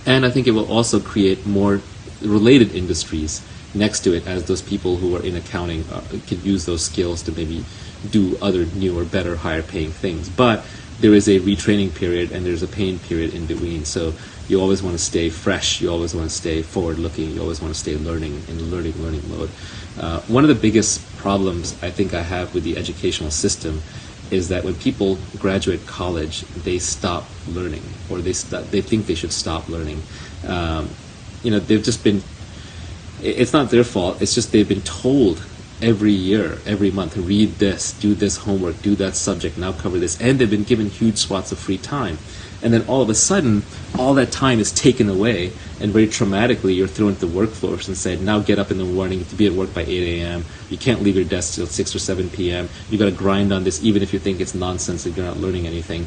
And I think it will also create more related industries next to it, as those people who are in accounting can use those skills to maybe do other newer, better, higher paying things. But there is a retraining period and there's a pain period in between. So you always want to stay fresh, you always want to stay forward looking, you always want to stay learning in learning mode. One of the biggest problems I think I have with the educational system is that when people graduate college, they stop learning, or they think they should stop learning. They've just been, it's not their fault, it's just they've been told every year, every month, read this, do this homework, do that subject, now cover this, and they've been given huge swaths of free time. And then all of a sudden, all that time is taken away, and very traumatically, you're thrown into the workforce and said, now get up in the morning to be at work by 8 a.m. You can't leave your desk till 6 or 7 p.m. You got to grind on this, even if you think it's nonsense, if you're not learning anything.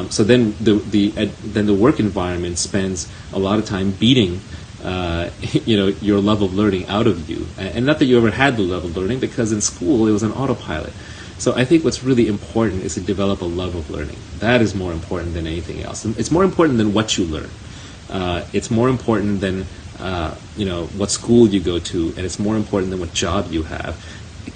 So then the work environment spends a lot of time beating your level of learning out of you. And not that you ever had the level of learning, because in school it was an autopilot. So I think what's really important is to develop a love of learning. That is more important than anything else. It's more important than what you learn. It's more important than what school you go to, and it's more important than what job you have.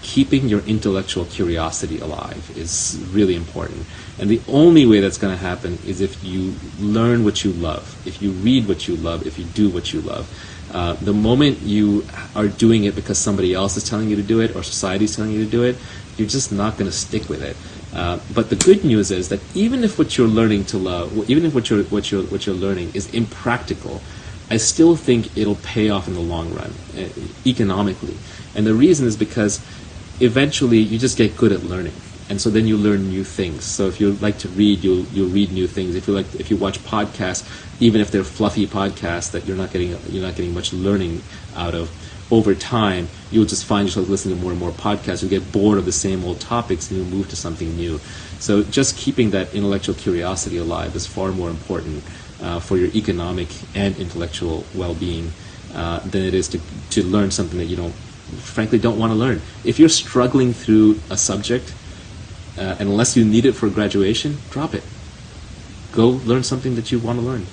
Keeping your intellectual curiosity alive is really important. And the only way that's going to happen is if you learn what you love, if you read what you love, if you do what you love. The moment you are doing it because somebody else is telling you to do it, or society is telling you to do it, you're just not going to stick with it. But the good news is that even if what you're learning to love, even if what you're learning is impractical, I still think it'll pay off in the long run, economically. And the reason is because eventually you just get good at learning, and so then you learn new things. So if you like to read, you'll read new things. If you watch podcasts, even if they're fluffy podcasts that you're not getting much learning out of, over time you'll just find yourself listening to more and more podcasts. You'll get bored of the same old topics and you'll move to something new. So just keeping that intellectual curiosity alive is far more important for your economic and intellectual well-being than it is to learn something that you frankly don't want to learn. If you're struggling through a subject, and unless you need it for graduation, drop it. Go learn something that you want to learn.